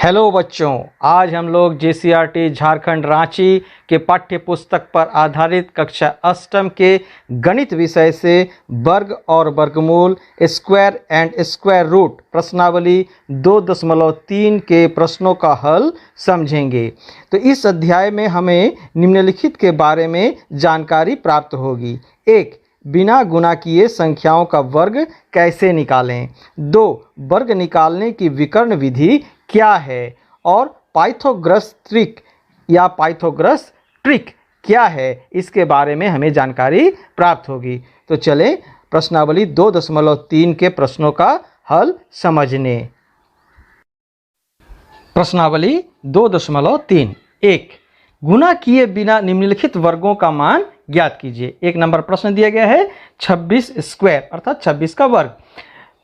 Hello बच्चों, आज हम लोग JCRT झारखंड रांची के पाठ्य पुस्तक पर आधारित कक्षा अष्टम के गणित विषय से वर्ग और वर्गमूल, स्क्वायर एंड स्क्वायर रूट प्रश्नावली 2.3 के प्रश्नों का हल समझेंगे। तो इस अध्याय में हमें निम्नलिखित के बारे में जानकारी प्राप्त होगी। 1. बिना गुणा किए संख्याओं का वर्ग कैसे निकालें। 2. वर्ग निकालने की विकर्ण विधि क्या है और पाइथागोरस ट्रिक या पाइथागोरस ट्रिक क्या है, इसके बारे में हमें जानकारी प्राप्त होगी। तो चलें प्रश्नावली 2.3 के प्रश्नों का हल समझने। प्रश्नावली 2.3। 1. गुणा किए बिना निम्नलिखित वर्गों का मान ज्ञात कीजिए। 1 नंबर प्रश्न दिया गया है 26 स्क्वायर अर्थात 26 का वर्ग।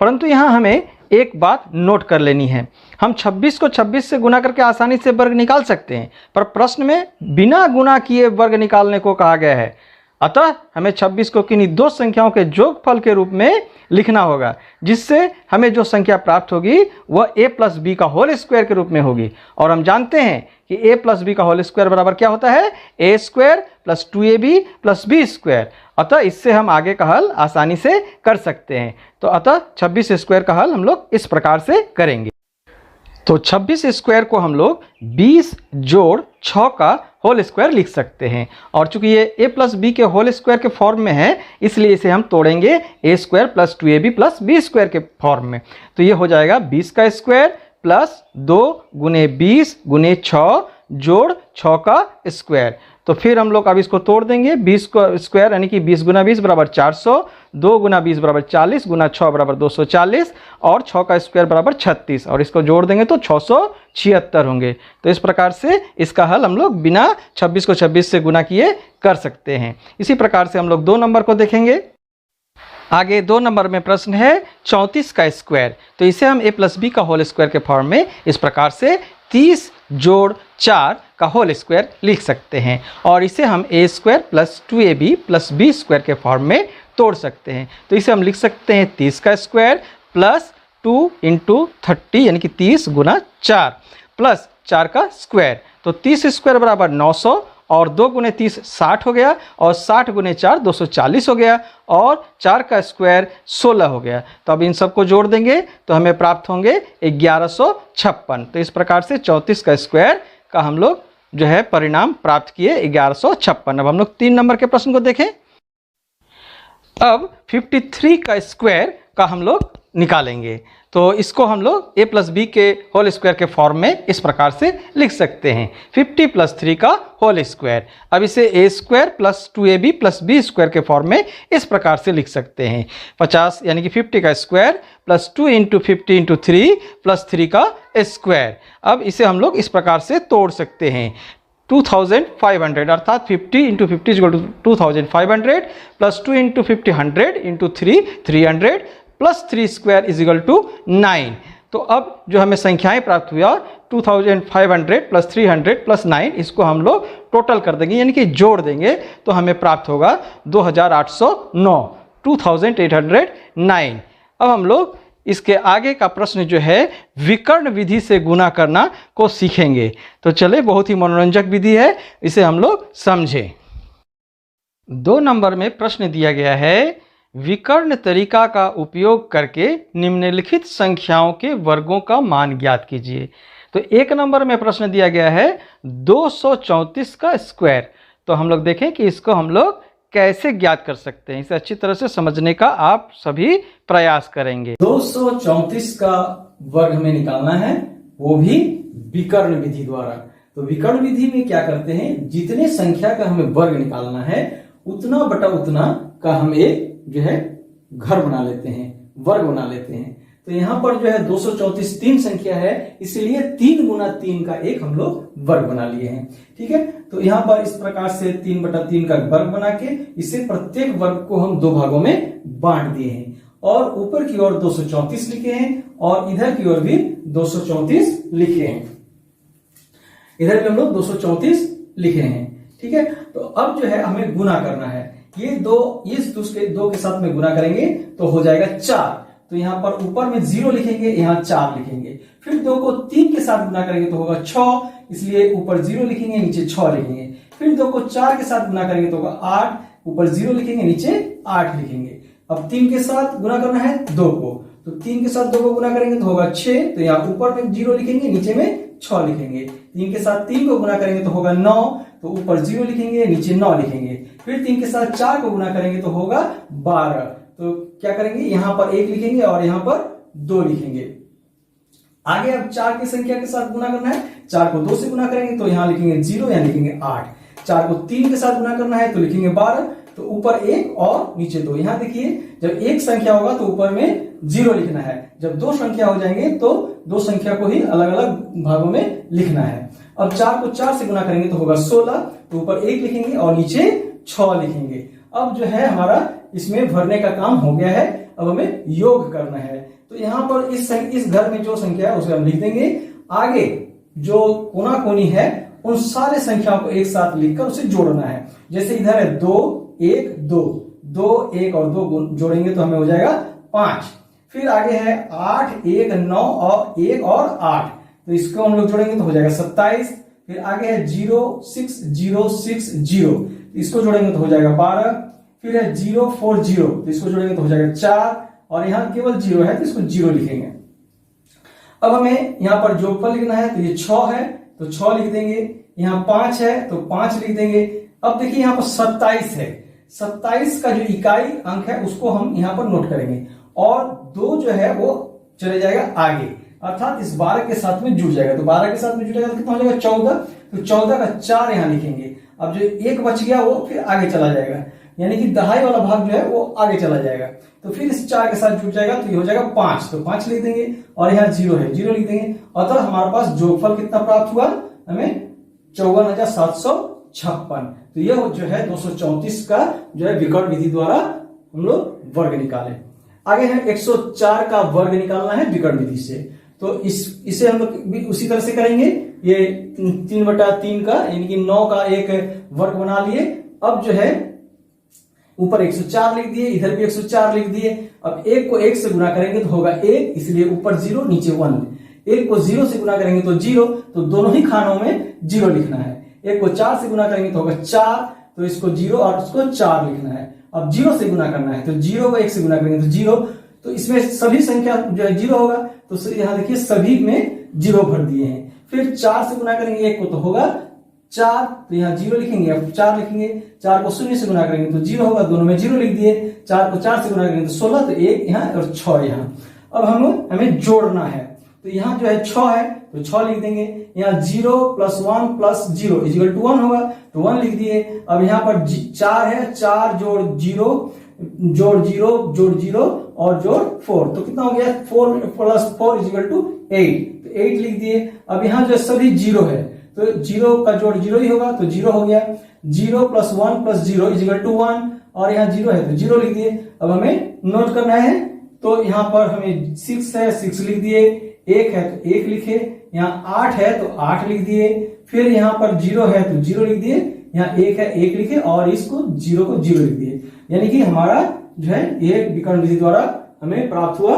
परंतु यहाँ हमें एक बात नोट कर लेनी है, हम 26 को 26 से गुना करके आसानी से वर्ग निकाल सकते हैं, पर प्रश्न में बिना गुणा किए वर्ग निकालने को कहा गया है। अतः हमें 26 को किन्हीं दो संख्याओं के जोगफल के रूप में लिखना होगा, जिससे हमें जो संख्या प्राप्त होगी वह a प्लस बी का होल स्क्वायर के रूप में होगी। और हम जानते हैं कि a प्लस बी का होल स्क्वायर बराबर क्या होता है, a square plus 2ab plus B square. अतः इससे हम आगे का हल आसानी से कर सकते हैं। तो अतः 26 स्क्वायर का हल हम लोग इस प्रकार से करेंगे। तो 26 स्क्वायर को हम लोग 20 जोड़ 6 का होल स्क्वायर लिख सकते हैं, और चूंकि ये a प्लस बी के होल स्क्वायर के फॉर्म में है इसलिए इसे हम तोड़ेंगे a square plus 2ab plus B square के फॉर्म में। तो ये हो जाएगा 20 का स्क्वायर प्लस 2 गुने 20 गुने 6 जोड़ 6 का स्क्वायर। तो फिर हम लोग अब इसको तोड़ देंगे। 20 का स्क्वायर यानी कि 20 गुना 20 बराबर 400, 2 गुना 20 बराबर 40, गुना 6 बराबर 240 और 6 का स्क्वायर बराबर 36, और इसको जोड़ देंगे तो 676 होंगे। तो इस प्रकार से इसका हल हम लोग बिना 26 को 26 से गुना किए कर सकते हैं। इसी प्रकार से हम लोग 2 नंबर को देखेंगे। आगे 2 नंबर में प्रश्न है 34 का स्क्वायर। तो इसे हम a प्लस बी का होल स्क्वायर के फॉर्म में इस प्रकार से 30 जोड़ 4 का होल स्क्वायर लिख सकते हैं, और इसे हम a square plus 2ab plus B square के फॉर्म में तोड़ सकते हैं। तो इसे हम लिख सकते हैं 30 का स्क्वायर प्लस 2 इंटू 30 यानी कि 30 गुना 4 प्लस 4 का स्क्वायर। तो 30 स्क्वायर बराबर 900 और 2 गुने 30 60 हो गया, और 60 गुने 4 240 हो गया, और 4 का स्क्वायर 16 हो गया। तो अब इन सबको जोड़ देंगे तो हमें प्राप्त होंगे 1156। तो इस प्रकार से 34 का स्क्वायर का हम लोग जो है परिणाम प्राप्त किए 1156। अब हम लोग 3 नंबर के प्रश्न को देखें। अब 53 का स्क्वायर का हम लोग निकालेंगे। तो इसको हम लोग a प्लस बी के होल स्क्वायर के फॉर्म में इस प्रकार से लिख सकते हैं 50 प्लस 3 का होल स्क्वायर। अब इसे a square plus 2ab plus B square के फॉर्म में इस प्रकार से लिख सकते हैं 50 यानी कि 50 का square plus 2 into 50 into 3 plus 3 का स्क्वायर। अब इसे हम लोग इस प्रकार से तोड़ सकते हैं 2500 अर्थात 50 into 50 equal to 2500 plus 2 into 50 100 into 3 300 plus 3 square is equal to 9। तो अब जो हमें संख्याएं प्राप्त हुआ 2500 प्लस 300 प्लस 9, इसको हम लोग टोटल कर देंगे यानी कि जोड़ देंगे तो हमें प्राप्त होगा 2809 2809। अब हम लोग इसके आगे का प्रश्न जो है विकर्ण विधि से गुणा करना को सीखेंगे। तो चले, बहुत ही मनोरंजक विधि है, इसे हम लोग समझें। 2 नंबर में प्रश्न दिया गया है विकर्ण तरीका का उपयोग करके निम्नलिखित संख्याओं के वर्गों का मान ज्ञात कीजिए। तो 1 नंबर में प्रश्न दिया गया है 234 का स्क्वायर। तो हम लोग देखें कि इसको हम लोग कैसे ज्ञात कर सकते हैं। इसे अच्छी तरह से समझने का आप सभी प्रयास करेंगे। 234 का वर्ग हमें निकालना है, वो भी विकर्ण विधि द्वारा। तो विकर्ण विधि में क्या करते हैं, जितने संख्या का हमें वर्ग निकालना है उतना बटा उतना का हम एक जो है घर बना लेते हैं, वर्ग बना लेते हैं। तो यहाँ पर जो है 234 3 संख्या है, इसलिए 3 गुना 3 का एक हम लोग वर्ग बना लिए हैं। ठीक है, तो यहाँ पर इस प्रकार से 3 बटा 3 का वर्ग बना के इसे प्रत्येक वर्ग को हम 2 भागों में बांट दिए हैं, और ऊपर की ओर 234 लिखे हैं और इधर की ओर भी 234 लिखे हैं। इधर भी हम लोग 234 लिखे हैं। ठीक है, तो अब जो है हमें गुना करना है। ये 2 इस दूसरे 2 के साथ में गुना करेंगे तो हो जाएगा 4। तो यहाँ पर ऊपर में 0 लिखेंगे, यहाँ 4 लिखेंगे। फिर 2 को 3 के साथ गुना करेंगे तो होगा 6, इसलिए ऊपर 0 लिखेंगे, नीचे 6 लिखेंगे। फिर 2 को 4 के साथ गुना करेंगे तो होगा 8, ऊपर 0 लिखेंगे, नीचे 8 लिखेंगे। अब 3 के साथ गुना करना है 2 को, तो 3 के साथ 2 को गुना करेंगे तो होगा 6, तो यहाँ ऊपर में 0 लिखेंगे, नीचे में 6 लिखेंगे। 3 के साथ 3 को गुना करेंगे तो होगा 9, तो ऊपर 0 लिखेंगे, नीचे 9 लिखेंगे। फिर 3 के साथ 4 को गुना करेंगे तो होगा 12, तो क्या करेंगे, यहाँ पर 1 लिखेंगे और यहाँ पर 2 लिखेंगे। आगे अब 4 की संख्या के साथ गुना करना है, 4 को 2 से गुना करेंगे तो यहाँ लिखेंगे 0, यहाँ लिखेंगे 8। 4 को 3 के साथ गुना करना है तो लिखेंगे 12, तो ऊपर 1 और नीचे 2। यहाँ देखिए जब एक संख्या होगा तो ऊपर में 0 लिखना है, जब 2 संख्या हो जाएंगे तो 2 संख्या को ही अलग अलग भागों में लिखना है। अब 4 को 4 से गुना करेंगे तो होगा 16, तो ऊपर 1 लिखेंगे और नीचे 6 लिखेंगे। अब जो है हमारा इसमें भरने का काम हो गया है, अब हमें योग करना है। तो यहाँ पर इस घर में जो संख्या है उसे हम लिख देंगे। आगे जो कोना कोनी है उन सारे संख्याओं को एक साथ लिखकर उसे जोड़ना है। जैसे इधर है 2 1 2, 2 1 और 2 जोड़ेंगे तो हमें हो जाएगा 5। फिर आगे है 8 1 9 और 1 और 8, तो इसको हम लोग जोड़ेंगे तो हो जाएगा 27। फिर आगे है 0 6 0 6 0, इसको जोड़ेंगे तो हो जाएगा 12। फिर है 0 4 0, तो इसको जोड़ेंगे तो हो जाएगा 4, और यहाँ केवल 0 है तो इसको 0 लिखेंगे। अब हमें यहाँ पर जोगफल लिखना है, तो ये 6 है तो 6 लिख देंगे, यहाँ 5 है तो 5 लिख देंगे। अब देखिए यहाँ पर 27 है, 27 का जो इकाई अंक है उसको हम यहाँ पर नोट करेंगे, और 2 जो है वो चले जाएगा आगे, अर्थात इस 12 के साथ में जुड़ जाएगा। तो 12 के साथ में जुड़ेगा तो कितना हो जाएगा 14, तो 14 का 4 यहाँ लिखेंगे। अब जो 1 बच गया वो फिर आगे चला जाएगा, यानी कि दहाई वाला भाग जो है वो आगे चला जाएगा, तो फिर इस 4 के साथ जुड़ जाएगा तो ये हो जाएगा 5, तो 5 लिख देंगे, और यहाँ 0 है 0 लिख देंगे। अतः हमारे पास जोगफल कितना प्राप्त हुआ, हमें 54,756। तो यह जो है 234 का जो है विकर्ण विधि द्वारा हम लोग वर्ग निकाले। आगे है 104 का वर्ग निकालना है विकर्ण विधि से, तो इसे हम लोग भी उसी तरह से करेंगे। ये 3/3 का यानी कि 9 का एक वर्ग बना लिए। अब जो है ऊपर 104 लिख दिए, इधर भी 104 लिख दिए। अब 1 को 1 से गुना करेंगे तो होगा 1, इसलिए ऊपर 0 नीचे 1। 1 को 0 से गुना करेंगे तो 0, तो दोनों ही खानों में 0 लिखना है। 1 को 4 से गुना करेंगे तो होगा 4, तो इसको 0 और इसको 4 लिखना है। अब 0 से गुना करना है, तो 0 को 1 से गुना करेंगे तो 0, तो इसमें सभी संख्या जो है 0 होगा, तो यहाँ देखिए सभी में 0 भर दिए हैं। फिर 4 से गुना करेंगे 1 को तो होगा 4, तो यहाँ 0 लिखेंगे, अब 4 लिखेंगे। 4 को 0 से गुना करेंगे तो 0 होगा, दोनों में 0 लिख दिए। 4 को 4 से गुना करेंगे तो 16, तो 1 यहाँ और 6 यहाँ। अब हमें जोड़ना है, तो यहाँ जो है 6 है तो 6 लिख देंगे। यहाँ 0 + 1 + 0 = 1 होगा, तो 1 लिख दिए। अब यहाँ पर 4 है, 4 जोड़ 0 जोड़ 0 जोड़ 0 और जोड़ 4, तो कितना हो गया 4 + 4 = 8, तो 8 लिख दिए। अब यहाँ जो सभी 0 है तो 0 का जोड़ 0 ही होगा, तो 0 हो गया। 0 + 1 + 0 = 1, और यहाँ 0 है तो 0 लिख दिए। अब हमें नोट करना है, तो यहाँ पर हमें 6 है 6 लिख दिए, 1 है तो 1 लिखे, यहाँ 8 है तो 8 लिख दिए। फिर यहाँ पर 0 है तो 0 लिख दिए, यहाँ 1 है 1 लिखे, और इसको 0 को 0 लिख दिए। यानी कि हमारा जो है ये विकर्ण विधि द्वारा हमें प्राप्त हुआ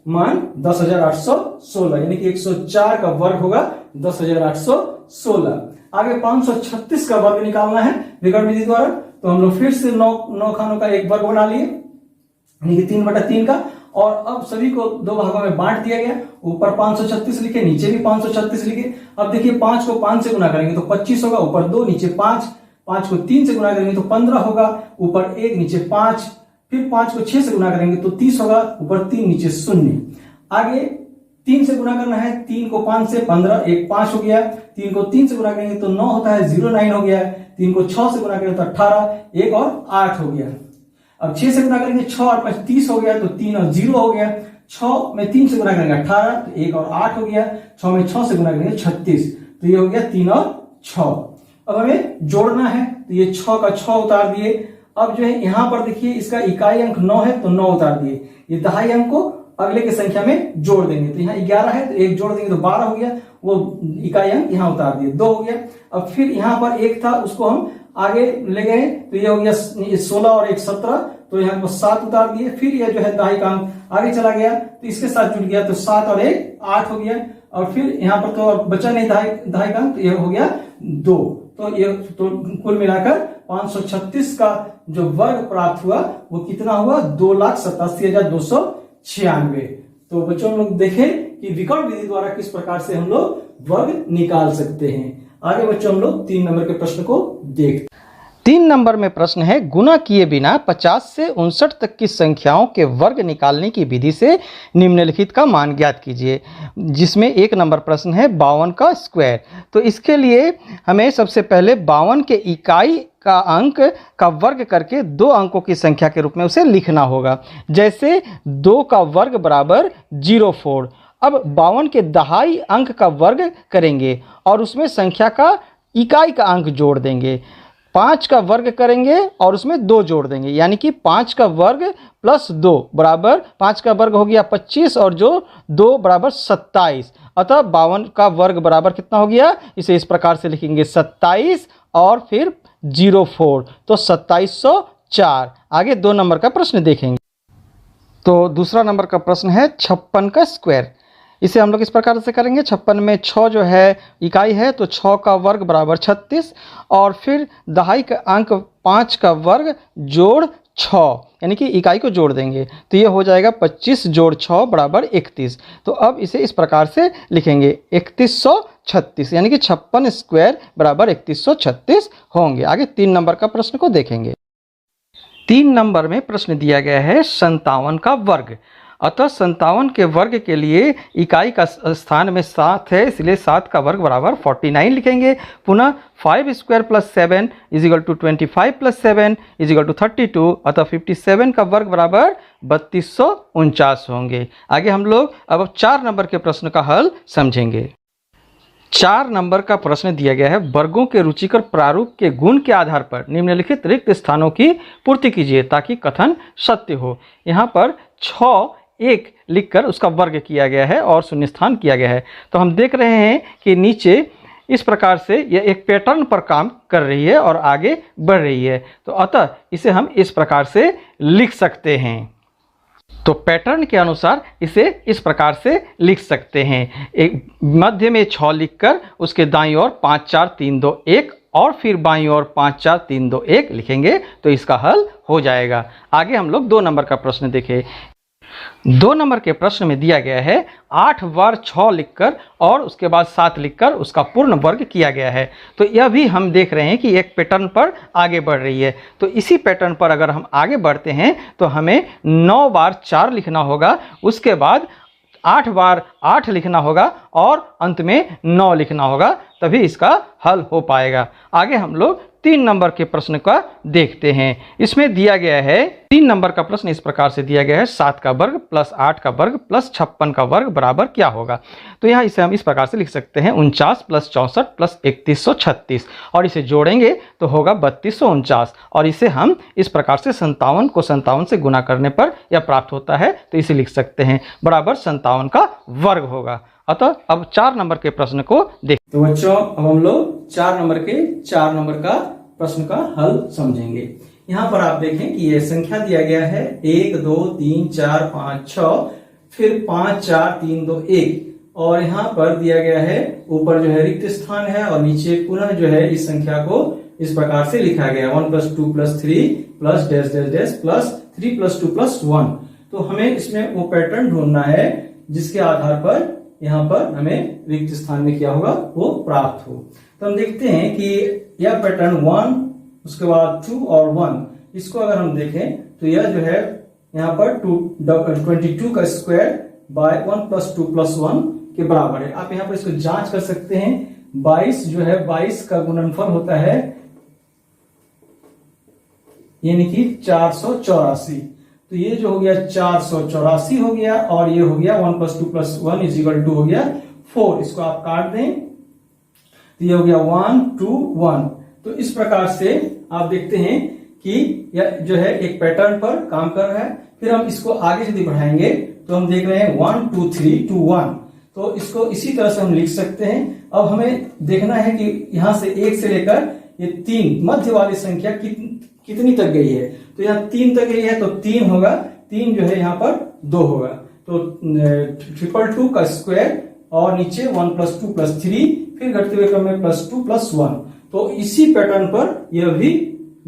मान 10,816, यानी कि 104 का वर्ग होगा 10,816। आगे 536 का वर्ग निकालना है विकर्ण विधि द्वारा, तो हम लोग फिर से 9 खानों का एक वर्ग बना लिए, यानी कि 3/3 का, और अब सभी को 2 भागों में बांट दिया गया। ऊपर 536 लिखे, नीचे भी 536 लिखे। अब देखिए 5 को 5 से गुना करेंगे तो 25 होगा, ऊपर 2 नीचे 5। 5 को 3 से गुना करेंगे तो 15 होगा, ऊपर 1 नीचे 5। फिर 5 को 6 से गुना करेंगे तो 30 होगा, ऊपर 3 नीचे 0। आगे 3 से गुना करना है, 3 को 5 से 15, 1 5 हो गया। 3 को 3 से गुना करेंगे तो 9 होता है, 0 9 हो गया। 3 को 6 से गुना करेंगे तो 18, 1 और 8 हो गया। अब 6 से गुना करेंगे 6 और 5 30 हो गया, तो 3 और 0 हो गया। 6 में 3 से गुना करेंगे 18, तो 1 और 8 हो गया। 6 में 6 से गुना करेंगे 36, तो ये हो गया 3 और 6। अब हमें जोड़ना है, तो ये 6 का 6 उतार दिए। अब जो है यहाँ पर देखिए इसका इकाई अंक 9 है तो 9 उतार दिए। ये दहाई अंक को अगले की संख्या में जोड़ देंगे, तो यहाँ 11 है तो 1 जोड़ देंगे तो 12 हो गया, वो इकाई अंक यहाँ उतार दिए, 2 हो गया। अब फिर यहाँ पर 1 था उसको हम आगे ले गए, तो ये हो गया 16 और 1 17, तो यहाँ पर 7 उतार दिए, फिर यह जो है दहाई का अंक आगे चला गया तो इसके साथ जुड़ गया, तो 7 और 1 8 हो गया, और फिर यहाँ पर तो बचा नहीं दहाई का अंक, तो यह हो गया 2। तो ये तो कुल मिलाकर 536 का जो वर्ग प्राप्त हुआ वो कितना हुआ, 2,87,296। तो बच्चों हम लोग देखें कि विकर्ण विधि द्वारा किस प्रकार से हम लोग वर्ग निकाल सकते हैं। आगे बच्चों हम लोग 3 नंबर के प्रश्न को देखते। 3 नंबर में प्रश्न है, गुना किए बिना 50 से 59 तक की संख्याओं के वर्ग निकालने की विधि से निम्नलिखित का मान ज्ञात कीजिए। जिसमें 1 नंबर प्रश्न है 52 का स्क्वायर। तो इसके लिए हमें सबसे पहले 52 के इकाई का अंक का वर्ग करके 2 अंकों की संख्या के रूप में उसे लिखना होगा। जैसे 2 का वर्ग बराबर 04। अब 52 के दहाई अंक का वर्ग करेंगे और उसमें संख्या का इकाई का अंक जोड़ देंगे। 5 का वर्ग करेंगे और उसमें 2 जोड़ देंगे, यानी कि 5 का वर्ग प्लस 2 बराबर 5 का वर्ग हो गया 25 और जो 2 बराबर 27। अतः 52 का वर्ग बराबर कितना हो गया, इसे इस प्रकार से लिखेंगे 27 और फिर 04, तो 2704। आगे 2 नंबर का प्रश्न देखेंगे। तो दूसरा नंबर का प्रश्न है 56 का स्क्वायर। इसे हम लोग इस प्रकार से करेंगे, 56 में 6 जो है इकाई है, तो 6 का वर्ग बराबर 36 और फिर दहाई का अंक 5 का वर्ग जोड़ 6, यानी कि इकाई को जोड़ देंगे, तो ये हो जाएगा 25 जोड़ 6 बराबर 31। तो अब इसे इस प्रकार से लिखेंगे 3136, यानी कि 56 स्क्वायर बराबर 3136 होंगे। आगे 3 नंबर का प्रश्न को देखेंगे। 3 नंबर में प्रश्न दिया गया है 57 का वर्ग। अतः 57 के वर्ग के लिए इकाई का स्थान में 7 है, इसलिए 7 का वर्ग बराबर 49 लिखेंगे। पुनः 5 square plus 7 is equal to 25 plus 7 is equal to 32। अतः 57 का वर्ग बराबर 3249 होंगे। आगे हम लोग अब 4 नंबर के प्रश्न का हल समझेंगे। 4 नंबर का प्रश्न दिया गया है, वर्गों के रुचिकर प्रारूप के गुण के आधार पर निम्नलिखित रिक्त स्थानों की पूर्ति कीजिए ताकि कथन सत्य हो। यहाँ पर 6 1 लिखकर उसका वर्ग किया गया है और शून्यस्थान किया गया है। तो हम देख रहे हैं कि नीचे इस प्रकार से यह एक पैटर्न पर काम कर रही है और आगे बढ़ रही है, तो अतः इसे हम इस प्रकार से लिख सकते हैं। तो पैटर्न के अनुसार इसे इस प्रकार से लिख सकते हैं। एक मध्य में 6 लिखकर उसके दाईं ओर 5 4 3 2 1 और फिर बाईं ओर 5 4 3 2 1 लिखेंगे तो इसका हल हो जाएगा। आगे हम लोग 2 नंबर का प्रश्न देखें। 2 नंबर के प्रश्न में दिया गया है 8 बार 6 लिखकर और उसके बाद 7 लिखकर उसका पूर्ण वर्ग किया गया है। तो यह भी हम देख रहे हैं कि एक पैटर्न पर आगे बढ़ रही है। तो इसी पैटर्न पर अगर हम आगे बढ़ते हैं तो हमें 9 बार 4 लिखना होगा, उसके बाद 8 बार 8 लिखना होगा और अंत में 9 लिखना होगा, तभी इसका हल हो पाएगा। आगे हम लोग 3 नंबर के प्रश्न का देखते हैं। इसमें दिया गया है 3 नंबर का प्रश्न इस प्रकार से दिया गया है 7 का वर्ग प्लस 8 का वर्ग प्लस 56 का वर्ग बराबर क्या होगा। तो यहाँ इसे हम इस प्रकार से लिख सकते हैं 49 प्लस 64 प्लस 3136 और इसे जोड़ेंगे तो होगा 3249 और इसे हम इस प्रकार से 57 को 57 से गुना करने पर यह प्राप्त होता है, तो इसे लिख सकते हैं बराबर 57 का वर्ग होगा। अतः अब 4 नंबर के प्रश्न को देख। तो बच्चों अब हम लोग 4 नंबर का प्रश्न का हल समझेंगे। यहाँ पर आप देखें कि यह संख्या दिया गया है 1 2 3 4 5 6 फिर 5 4 3 2 1 और यहाँ पर दिया गया है ऊपर जो है रिक्त स्थान है और नीचे पुनः जो है इस संख्या को इस प्रकार से लिखा गया 1 + 2 + 3 plus dash dash dash plus 3 + 2 + 1। तो हमें इसमें वो पैटर्न ढूंढना है जिसके आधार पर यहाँ पर हमें रिक्त स्थान में क्या होगा वो प्राप्त हो। तो हम देखते हैं कि यह पैटर्न 1 उसके बाद 2 और 1, इसको अगर हम देखें तो यह जो है यहाँ पर 22 का स्क्वायर बाय 1 + 2 + 1 के बराबर है। आप यहाँ पर इसको जांच कर सकते हैं। 22 जो है 22 का गुणनफल होता है यानी कि 484। तो ये जो हो गया 484 हो गया और ये हो गया 1 + 2 + 1 = 2 हो गया 4। इसको आप काट दें तो ये हो गया 1 2 1। तो इस प्रकार से आप देखते हैं कि यह जो है एक पैटर्न पर काम कर रहा है। फिर हम इसको आगे यदि बढ़ाएंगे तो हम देख रहे हैं 1 2 3 2 1। तो इसको इसी तरह से हम लिख सकते हैं। अब हमें देखना है कि यहां से 1 से लेकर ये 3 मध्य वाली संख्या कितनी तक गई है, तो यहाँ 3 तक गई है तो 3 होगा, 3 जो है यहाँ पर 2 होगा, तो 222 का स्क्वायर और नीचे 1 + 2 + 3, फिर घटते हुए क्रम में +2 + 1। तो इसी पैटर्न पर यह भी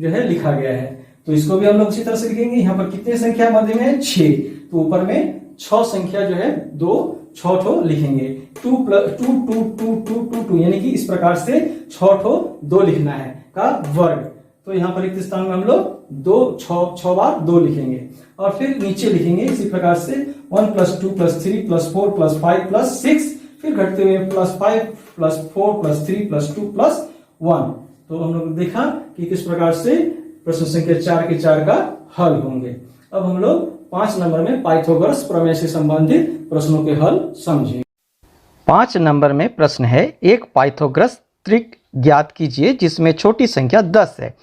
जो है लिखा गया है, तो इसको भी हम लोग उसी तरह से लिखेंगे। यहाँ पर कितने संख्या मध्य में है, 6, तो ऊपर में 6 संख्या जो है 2 6 ठो लिखेंगे, 2 + 2 2 2 2 2 2, यानी कि इस प्रकार से 6 ठो 2 लिखना है का वर्ग। तो यहाँ पर रिक्त स्थान में हम लोग 6 बार 2 लिखेंगे और फिर नीचे लिखेंगे इसी प्रकार से 1 + 2 + 3 + 4 + 5 + 6, फिर घटते हुए +5 + 4 + 3 + 2 + 1। तो हम लोग देखा कि किस प्रकार से प्रश्न संख्या 4 के 4 का हल होंगे। अब हम लोग 5 नंबर में पाइथागोरस प्रमेय से संबंधित प्रश्नों के हल समझेंगे। 5 नंबर में प्रश्न है, एक पाइथागोरस त्रिक ज्ञात कीजिए जिसमें छोटी संख्या 10 है।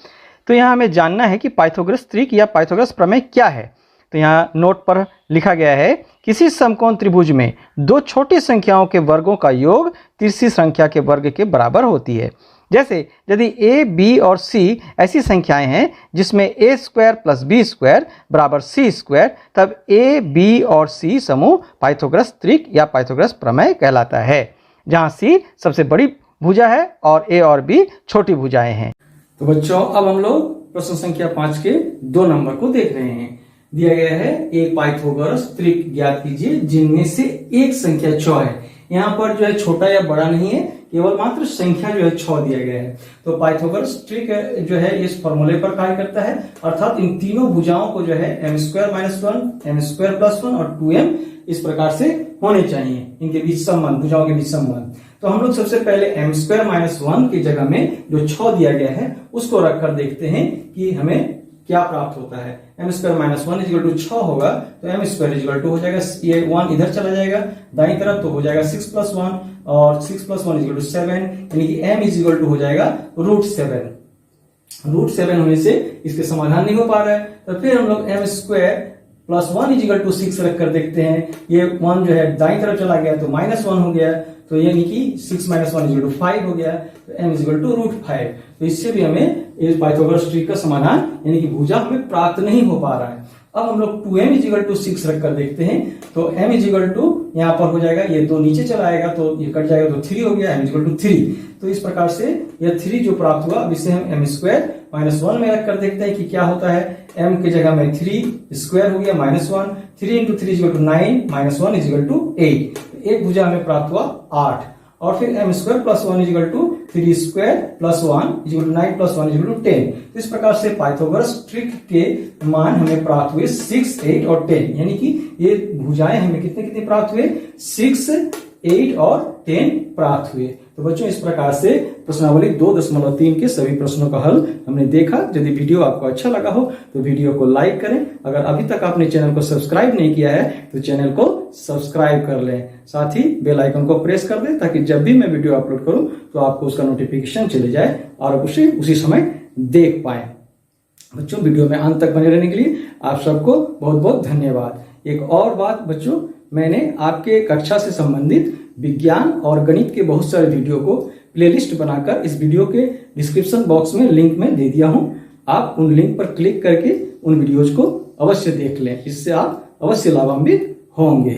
तो यहाँ हमें जानना है कि पाइथागोरस त्रिक या पाइथागोरस प्रमेय क्या है। तो यहाँ नोट पर लिखा गया है, किसी समकोण त्रिभुज में 2 छोटी संख्याओं के वर्गों का योग तीसरी संख्या के वर्ग के बराबर होती है। जैसे यदि a, b और c ऐसी संख्याएं हैं जिसमें a² + b² = c², तब a, b और c समूह पाइथागोरस त्रिक या पाइथागोरस प्रमेय कहलाता है, जहां c सबसे बड़ी भुजा है और a और b छोटी भुजाएं हैं। तो बच्चों अब हम लोग प्रश्न संख्या 5 के 2 नंबर को देख रहे हैं। दिया गया है, एक पाइथागोरस त्रिक ज्ञात कीजिए जिनमें से एक संख्या 6 है। यहाँ पर जो है छोटा या बड़ा नहीं है, केवल मात्र संख्या जो है 6 दिया गया है। तो पाइथागोरस ट्रिक जो है इस फॉर्मूले पर कार्य करता है, अर्थात इन तीनों भुजाओं को जो है m² - 1, m² + 1 और 2m इस प्रकार से होने चाहिए, इनके बीच संबंध, भुजाओं के बीच संबंध। तो हम लोग सबसे पहले m² - 1 की जगह में जो 6 दिया गया है उसको रखकर देखते हैं कि हमें क्या प्राप्त होता है। m² - 1 = 6 होगा, तो m² हो जाएगा, ये 1 इधर चला जाएगा दाईं तरफ, तो हो जाएगा 6 + 1 और 6 + 1 = 7, यानी कि m हो जाएगा √7। √7 होने से इसके समाधान नहीं हो पा रहा है, तो फिर हम लोग m² + 1 = 6 रखकर देखते हैं। ये 1 जो है दाईं तरफ चला गया तो -1 हो गया, तो यानी कि 6 - 1 = 5 हो गया, तो m √5। तो इससे भी हमें इस पाइथागोरस ट्रिक का समाधान यानी कि भुजा हमें प्राप्त नहीं हो पा रहा है। अब हम लोग 2m = 6 रखकर देखते हैं, तो m यहाँ पर हो जाएगा, ये 2 नीचे चला आएगा तो ये कट जाएगा, तो 3 हो गया, m 3। तो इस प्रकार से यह 3 जो प्राप्त हुआ, अब इसे हम m² - 1 में रखकर देखते हैं कि क्या होता है। m की जगह में 3² हो गया -1, 3 × 3 = 9, -1 = 8। एक भुजा हमें प्राप्त हुआ 8, और फिर m² + 1 = 3² + 1 = 9 + 1 = 10। इस प्रकार से पाइथागोरस ट्रिक के मान हमें प्राप्त हुए 6, 8 और 10, यानी कि ये भुजाएं हमें कितने प्राप्त हुए, 6, 8 और 10 प्राप्त हुए। तो बच्चों इस प्रकार से प्रश्नावली 2.3 के सभी प्रश्नों का हल हमने देखा। यदि वीडियो आपको अच्छा लगा हो तो वीडियो को लाइक करें। अगर अभी तक आपने चैनल को सब्सक्राइब नहीं किया है तो चैनल को सब्सक्राइब कर लें, साथ ही बेल आइकन को प्रेस कर दें ताकि जब भी मैं वीडियो अपलोड करूं तो आपको उसका नोटिफिकेशन चले जाए और आप उसे उसी समय देख पाए। बच्चों वीडियो में अंत तक बने रहने के लिए आप सबको बहुत बहुत धन्यवाद। एक और बात बच्चों, मैंने आपके कक्षा से संबंधित विज्ञान और गणित के बहुत सारे वीडियो को प्लेलिस्ट बनाकर इस वीडियो के डिस्क्रिप्शन बॉक्स में लिंक में दे दिया हूं। आप उन लिंक पर क्लिक करके उन वीडियोज को अवश्य देख लें, इससे आप अवश्य लाभान्वित होंगे।